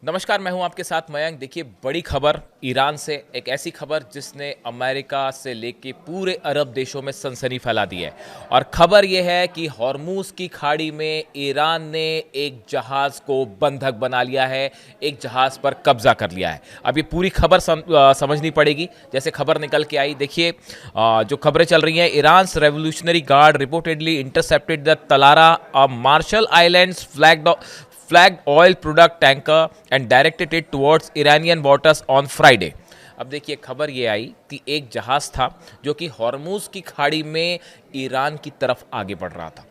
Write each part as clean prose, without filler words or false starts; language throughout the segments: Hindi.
नमस्कार, मैं हूं आपके साथ मयंक। देखिए, बड़ी खबर ईरान से, एक ऐसी खबर जिसने अमेरिका से लेके पूरे अरब देशों में सनसनी फैला दी है। और खबर यह है कि हॉर्मूज की खाड़ी में ईरान ने एक जहाज को बंधक बना लिया है, एक जहाज पर कब्जा कर लिया है। अब ये पूरी खबर समझनी पड़ेगी जैसे खबर निकल के आई। देखिए, जो खबरें चल रही हैं, Iran revolutionary guard reportedly intercepted the Talara, Marshall Islands flagged oil product tanker and directed it towards Iranian waters on Friday। अब देखिए, खबर ये आई कि एक जहाज था जो कि हॉर्मूज की खाड़ी में ईरान की तरफ आगे बढ़ रहा था।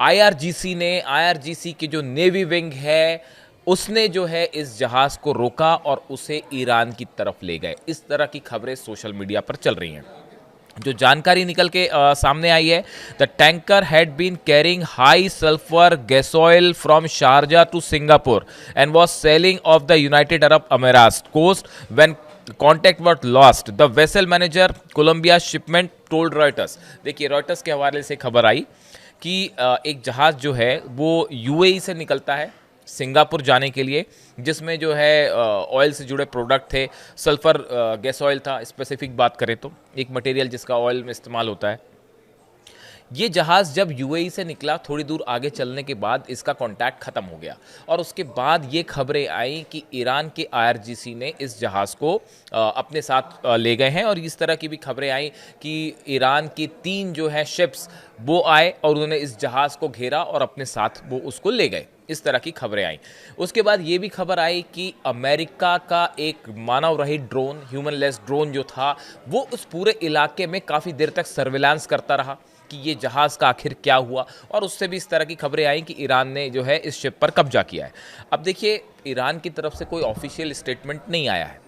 आईआरजीसी की जो नेवी विंग है उसने जो है इस जहाज को रोका और उसे ईरान की तरफ ले गए। इस तरह की खबरें सोशल मीडिया पर चल रही हैं। जो जानकारी निकल के सामने आई है, the tanker had been carrying high sulphur gasoil from Sharjah to Singapore and was sailing off the United Arab Emirates coast when contact were lost. The vessel manager Columbia shipment told Reuters. देखिए, रॉयटर्स के हवाले से खबर आई कि एक जहाज जो है वो यूएई से निकलता है सिंगापुर जाने के लिए, जिसमें जो है ऑयल से जुड़े प्रोडक्ट थे। सल्फर गैस ऑयल था, स्पेसिफिक बात करें तो एक मटेरियल जिसका ऑयल में इस्तेमाल होता है। ये जहाज़ जब यूएई से निकला, थोड़ी दूर आगे चलने के बाद इसका कांटेक्ट ख़त्म हो गया और उसके बाद ये खबरें आई कि ईरान के आईआरजीसी ने इस जहाज़ को अपने साथ ले गए हैं। और इस तरह की भी खबरें आई कि ईरान की 3 जो है शिप्स वो आए और उन्होंने इस जहाज़ को घेरा और अपने साथ वो उसको ले गए। इस तरह की खबरें आई। उसके बाद ये भी खबर आई कि अमेरिका का एक मानव रहित ड्रोन, ह्यूमनलेस ड्रोन जो था, वो उस पूरे इलाके में काफ़ी देर तक सर्विलांस करता रहा कि ये जहाज़ का आखिर क्या हुआ। और उससे भी इस तरह की खबरें आई कि ईरान ने जो है इस शिप पर कब्जा किया है। अब देखिए, ईरान की तरफ से कोई ऑफिशियल स्टेटमेंट नहीं आया है,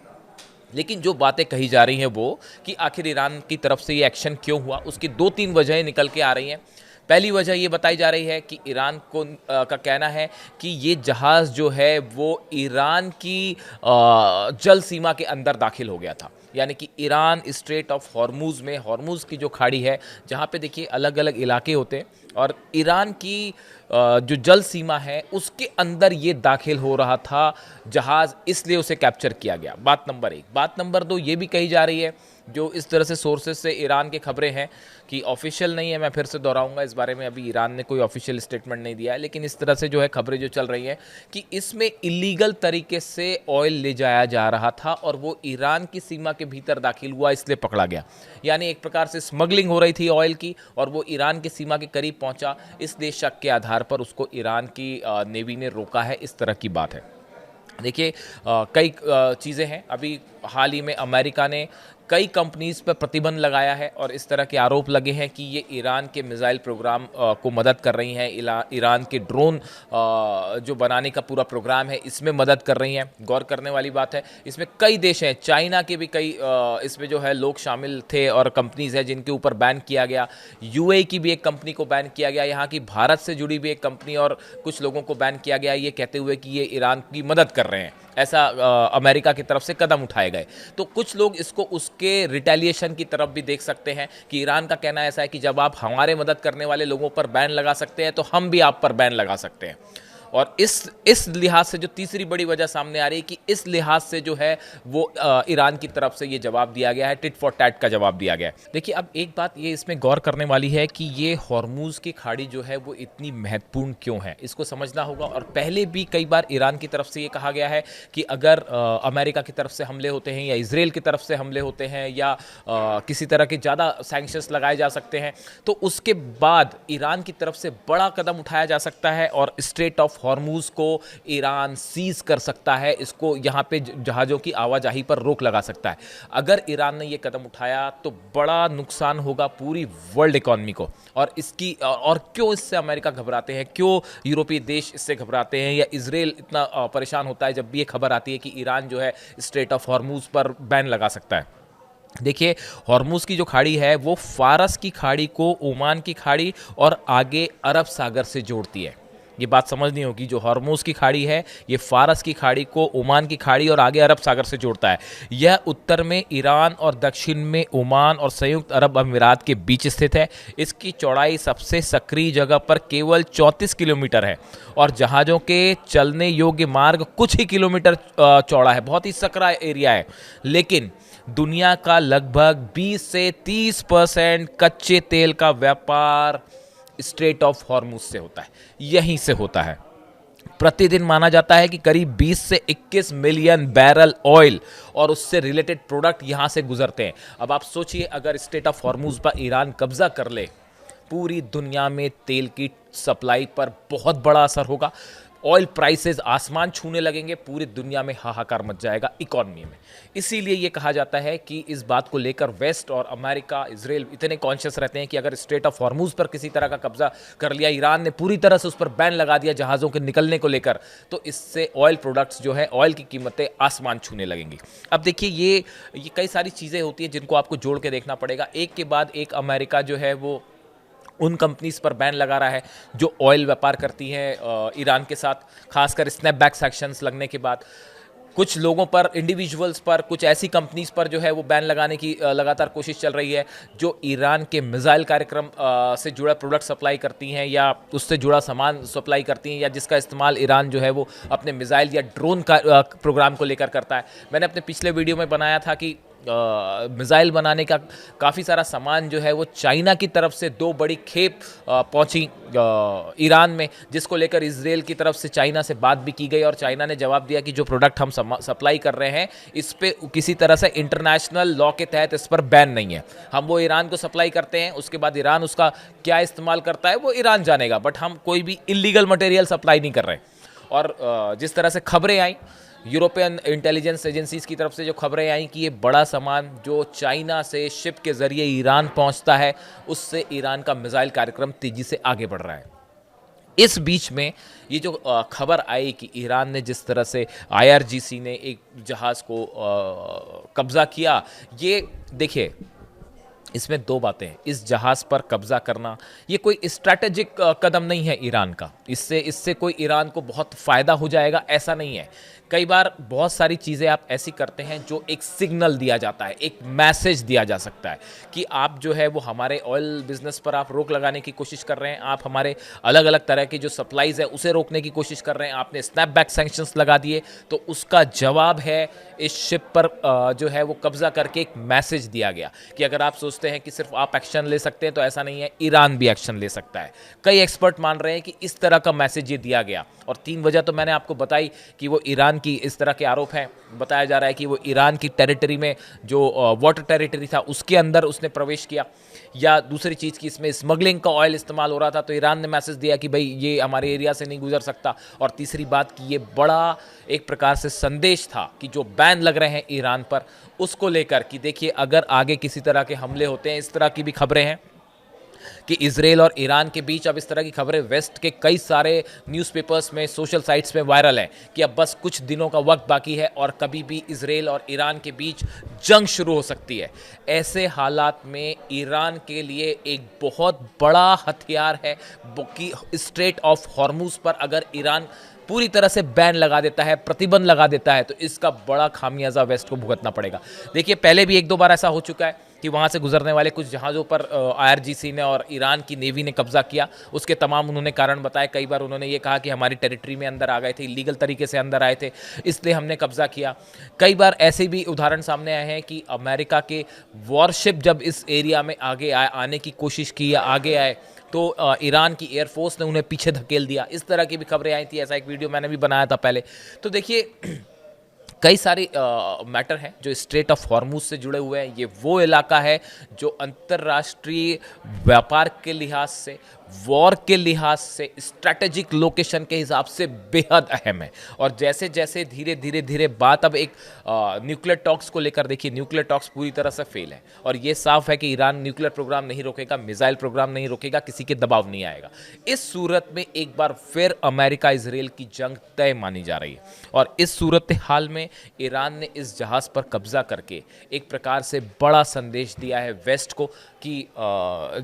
लेकिन जो बातें कही जा रही हैं वो कि आखिर ईरान की तरफ से ये एक्शन क्यों हुआ, उसकी 2-3 वजहें निकल के आ रही हैं। पहली वजह ये बताई जा रही है कि ईरान को का कहना है कि ये जहाज़ जो है वो ईरान की जल सीमा के अंदर दाखिल हो गया था। यानी कि ईरान स्ट्रेट ऑफ हॉर्मूज़ में, हॉर्मूज़ की जो खाड़ी है जहाँ पे देखिए अलग अलग इलाके होते हैं, और ईरान की जो जल सीमा है उसके अंदर ये दाखिल हो रहा था जहाज़, इसलिए उसे कैप्चर किया गया। बात नंबर 1। बात नंबर 2 ये भी कही जा रही है, जो इस तरह से सोर्सेज से ईरान की खबरें हैं कि ऑफिशियल नहीं है, मैं फिर से दोहराऊंगा, इस बारे में अभी ईरान ने कोई ऑफिशियल स्टेटमेंट नहीं दिया है, लेकिन इस तरह से जो है खबरें जो चल रही हैं कि इसमें इलीगल तरीके से ऑयल ले जाया जा रहा था और वो ईरान की सीमा के भीतर दाखिल हुआ, इसलिए पकड़ा गया। यानी एक प्रकार से स्मगलिंग हो रही थी ऑयल की और वो ईरान की सीमा के करीब पहुंचा, इसलिए शक के आधार पर उसको ईरान की नेवी ने रोका है। इस तरह की बात है। देखिए, कई चीज़ें हैं। अभी हाल ही में अमेरिका ने कई कंपनीज पर प्रतिबंध लगाया है और इस तरह के आरोप लगे हैं कि ये ईरान के मिसाइल प्रोग्राम को मदद कर रही हैं, ईरान के ड्रोन जो बनाने का पूरा प्रोग्राम है इसमें मदद कर रही हैं। गौर करने वाली बात है, इसमें कई देश हैं, चाइना के भी कई इसमें जो है लोग शामिल थे और कंपनीज हैं जिनके ऊपर बैन किया गया। यूएई की भी एक कंपनी को बैन किया गया, यहाँ की भारत से जुड़ी भी एक कंपनी और कुछ लोगों को बैन किया गया, ये कहते हुए कि ये ईरान की मदद कर रहे हैं। ऐसा अमेरिका की तरफ से कदम उठाए गए। तो कुछ लोग इसको उसके रिटेलिएशन की तरफ भी देख सकते हैं कि ईरान का कहना ऐसा है कि जब आप हमारे मदद करने वाले लोगों पर बैन लगा सकते हैं तो हम भी आप पर बैन लगा सकते हैं। और इस लिहाज से जो तीसरी बड़ी वजह सामने आ रही है कि इस लिहाज से जो है वो ईरान की तरफ से ये जवाब दिया गया है, टिट फॉर टैट का जवाब दिया गया है। देखिए, अब एक बात ये इसमें गौर करने वाली है कि ये हॉर्मूज की खाड़ी जो है वो इतनी महत्वपूर्ण क्यों है, इसको समझना होगा। और पहले भी कई बार ईरान की तरफ से ये कहा गया है कि अगर अमेरिका की तरफ से हमले होते हैं या इजराइल की तरफ से हमले होते हैं या किसी तरह के ज़्यादा सैंक्शंस लगाए जा सकते हैं, तो उसके बाद ईरान की तरफ से बड़ा कदम उठाया जा सकता है और स्ट्रेट ऑफ हॉर्मूज को ईरान सीज कर सकता है, इसको यहाँ पे जहाज़ों की आवाजाही पर रोक लगा सकता है। अगर ईरान ने ये कदम उठाया तो बड़ा नुकसान होगा पूरी वर्ल्ड इकॉनमी को। और इसकी और क्यों इससे अमेरिका घबराते हैं, क्यों यूरोपीय देश इससे घबराते हैं या इजराइल इतना परेशान होता है जब भी ये खबर आती है कि ईरान जो है स्ट्रेट ऑफ हॉर्मूज पर बैन लगा सकता है। देखिए, हॉर्मूज की जो खाड़ी है वो फारस की खाड़ी को ओमान की खाड़ी और आगे अरब सागर से जोड़ती है। ये बात समझनी होगी, जो हॉर्मोज की खाड़ी है ये फारस की खाड़ी को ओमान की खाड़ी और आगे अरब सागर से जोड़ता है। यह उत्तर में ईरान और दक्षिण में ओमान और संयुक्त अरब अमीरात के बीच स्थित है। इसकी चौड़ाई सबसे सक्रिय जगह पर केवल 34 किलोमीटर है और जहाज़ों के चलने योग्य मार्ग कुछ ही किलोमीटर चौड़ा है। बहुत ही सकरा एरिया है, लेकिन दुनिया का लगभग 20 से 30% कच्चे तेल का व्यापार स्ट्रेट ऑफ हॉर्मुज से होता है, यहीं से होता है। प्रतिदिन माना जाता है कि करीब 20 से 21 मिलियन बैरल ऑयल और उससे रिलेटेड प्रोडक्ट यहां से गुजरते हैं। अब आप सोचिए, अगर स्ट्रेट ऑफ हॉर्मुज पर ईरान कब्जा कर ले, पूरी दुनिया में तेल की सप्लाई पर बहुत बड़ा असर होगा। ऑयल प्राइसेस आसमान छूने लगेंगे, पूरी दुनिया में हाहाकार मच जाएगा इकॉनमी में। इसीलिए ये कहा जाता है कि इस बात को लेकर वेस्ट और अमेरिका, इजराइल इतने कॉन्शियस रहते हैं कि अगर स्ट्रेट ऑफ हॉर्मुज पर किसी तरह का कब्जा कर लिया, ईरान ने पूरी तरह से उस पर बैन लगा दिया जहाज़ों के निकलने को लेकर, तो इससे ऑयल प्रोडक्ट्स जो है, ऑयल की कीमतें आसमान छूने लगेंगी। अब देखिए, ये कई सारी चीज़ें होती हैं जिनको आपको जोड़ के देखना पड़ेगा। एक के बाद एक अमेरिका जो है वो उन कंपनीज पर बैन लगा रहा है जो ऑयल व्यापार करती हैं ईरान के साथ, खासकर स्नैपबैक सैक्शंस लगने के बाद। कुछ लोगों पर, इंडिविजुअल्स पर, कुछ ऐसी कंपनीज पर जो है वो बैन लगाने की लगातार कोशिश चल रही है जो ईरान के मिसाइल कार्यक्रम से जुड़ा प्रोडक्ट सप्लाई करती हैं या उससे जुड़ा सामान सप्लाई करती हैं या जिसका इस्तेमाल ईरान जो है वो अपने मिसाइल या ड्रोन का प्रोग्राम को लेकर करता है। मैंने अपने पिछले वीडियो में बनाया था कि मिसाइल बनाने का काफ़ी सारा सामान जो है वो चाइना की तरफ से 2 बड़ी खेप पहुंची ईरान में, जिसको लेकर इजराइल की तरफ से चाइना से बात भी की गई और चाइना ने जवाब दिया कि जो प्रोडक्ट हम सप्लाई कर रहे हैं इस पे किसी तरह से इंटरनेशनल लॉ के तहत इस पर बैन नहीं है। हम वो ईरान को सप्लाई करते हैं, उसके बाद ईरान उसका क्या इस्तेमाल करता है वो ईरान जानेगा, बट हम कोई भी इलीगल मटेरियल सप्लाई नहीं कर रहे। और जिस तरह से खबरें आई यूरोपियन इंटेलिजेंस एजेंसीज की तरफ से, जो खबरें आई कि ये बड़ा सामान जो चाइना से शिप के जरिए ईरान पहुंचता है, उससे ईरान का मिसाइल कार्यक्रम तेजी से आगे बढ़ रहा है। इस बीच में ये जो खबर आई कि ईरान ने जिस तरह से IRGC ने एक जहाज़ को कब्जा किया, ये देखिए, इसमें 2 बातें हैं। इस जहाज़ पर कब्जा करना ये कोई स्ट्रैटेजिक कदम नहीं है ईरान का, इससे कोई ईरान को बहुत फ़ायदा हो जाएगा, ऐसा नहीं है। कई बार बहुत सारी चीज़ें आप ऐसी करते हैं जो एक सिग्नल दिया जाता है, एक मैसेज दिया जा सकता है कि आप जो है वो हमारे ऑयल बिजनेस पर आप रोक लगाने की कोशिश कर रहे हैं, आप हमारे अलग अलग तरह की जो सप्लाईज़ है उसे रोकने की कोशिश कर रहे हैं, आपने स्नैपबैक सैंक्शंस लगा दिए, तो उसका जवाब है इस शिप पर जो है वो कब्जा करके एक मैसेज दिया गया कि अगर आप सोचते हैं कि सिर्फ आप एक्शन ले सकते हैं तो ऐसा नहीं है, ईरान भी एक्शन ले सकता है। कई एक्सपर्ट मान रहे हैं कि इस तरह का मैसेज ये दिया गया, और 3 वजह तो मैंने आपको बताई कि वो ईरान की इस तरह के आरोप हैं। बताया जा रहा है कि वो ईरान की टेरिटरी में जो वाटर टेरिटरी था उसके अंदर उसने प्रवेश किया, या दूसरी चीज़ की इसमें स्मगलिंग का ऑयल इस्तेमाल हो रहा था तो ईरान ने मैसेज दिया कि भाई ये हमारे एरिया से नहीं गुजर सकता। और तीसरी बात कि ये बड़ा एक प्रकार से संदेश था कि जो बैन लग रहे हैं ईरान पर उसको लेकर कि देखिए अगर आगे किसी तरह के हमले होते हैं, इस तरह की भी खबरें हैं कि इजराइल और ईरान के बीच, अब इस तरह की खबरें वेस्ट के कई सारे न्यूज़पेपर्स में, सोशल साइट्स में वायरल हैं कि अब बस कुछ दिनों का वक्त बाकी है और कभी भी इजराइल और ईरान के बीच जंग शुरू हो सकती है। ऐसे हालात में ईरान के लिए एक बहुत बड़ा हथियार है कि स्ट्रेट ऑफ हॉर्मुज पर अगर ईरान पूरी तरह से बैन लगा देता है, प्रतिबंध लगा देता है, तो इसका बड़ा खामियाजा वेस्ट को भुगतना पड़ेगा। देखिए, पहले भी 1-2 बार ऐसा हो चुका है कि वहाँ से गुजरने वाले कुछ जहाज़ों पर IRGC ने और ईरान की नेवी ने कब्जा किया। उसके तमाम उन्होंने कारण बताए। कई बार उन्होंने ये कहा कि हमारी टेरिटरी में अंदर आ गए थे, इलीगल तरीके से अंदर आए थे, इसलिए हमने कब्जा किया। कई बार ऐसे भी उदाहरण सामने आए हैं कि अमेरिका के वॉरशिप जब इस एरिया में आगे आने की कोशिश की या आगे आए तो ईरान की एयरफोर्स ने उन्हें पीछे धकेल दिया। इस तरह की भी खबरें आई थी, ऐसा एक वीडियो मैंने भी बनाया था पहले। तो देखिए, कई सारे मैटर हैं जो स्ट्रेट ऑफ हॉर्मुज से जुड़े हुए हैं। ये वो इलाका है जो अंतर्राष्ट्रीय व्यापार के लिहाज से, वॉर के लिहाज से, स्ट्रैटेजिक लोकेशन के हिसाब से बेहद अहम है। और जैसे जैसे धीरे धीरे धीरे बात अब एक न्यूक्लियर टॉक्स को लेकर, देखिए न्यूक्लियर टॉक्स पूरी तरह से फेल है और ये साफ है कि ईरान न्यूक्लियर प्रोग्राम नहीं रोकेगा, मिसाइल प्रोग्राम नहीं रोकेगा, किसी के दबाव नहीं आएगा। इस सूरत में एक बार फिर अमेरिका इजराइल की जंग तय मानी जा रही है। और इस सूरत हाल में ईरान ने इस जहाज़ पर कब्जा करके एक प्रकार से बड़ा संदेश दिया है वेस्ट को कि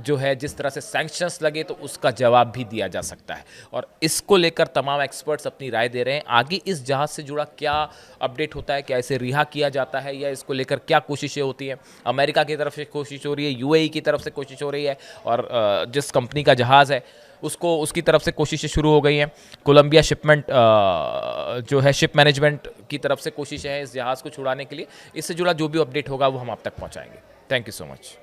जो है जिस तरह से सैंक्शंस लगे तो उसका जवाब भी दिया जा सकता है। और इसको लेकर तमाम एक्सपर्ट्स अपनी राय दे रहे हैं। आगे इस जहाज़ से जुड़ा क्या अपडेट होता है, क्या इसे रिहा किया जाता है या इसको लेकर क्या कोशिशें होती हैं। अमेरिका की तरफ से कोशिश हो रही है, यूएई की तरफ से कोशिश हो रही है, और जिस कंपनी का जहाज़ है उसको उसकी तरफ से कोशिशें शुरू हो गई हैं। कोलंबिया शिपमेंट जो है शिप मैनेजमेंट की तरफ से कोशिशें हैं इस जहाज़ को छुड़ाने के लिए। इससे जुड़ा जो भी अपडेट होगा वो हम आप तक पहुंचाएंगे। Thank you so much.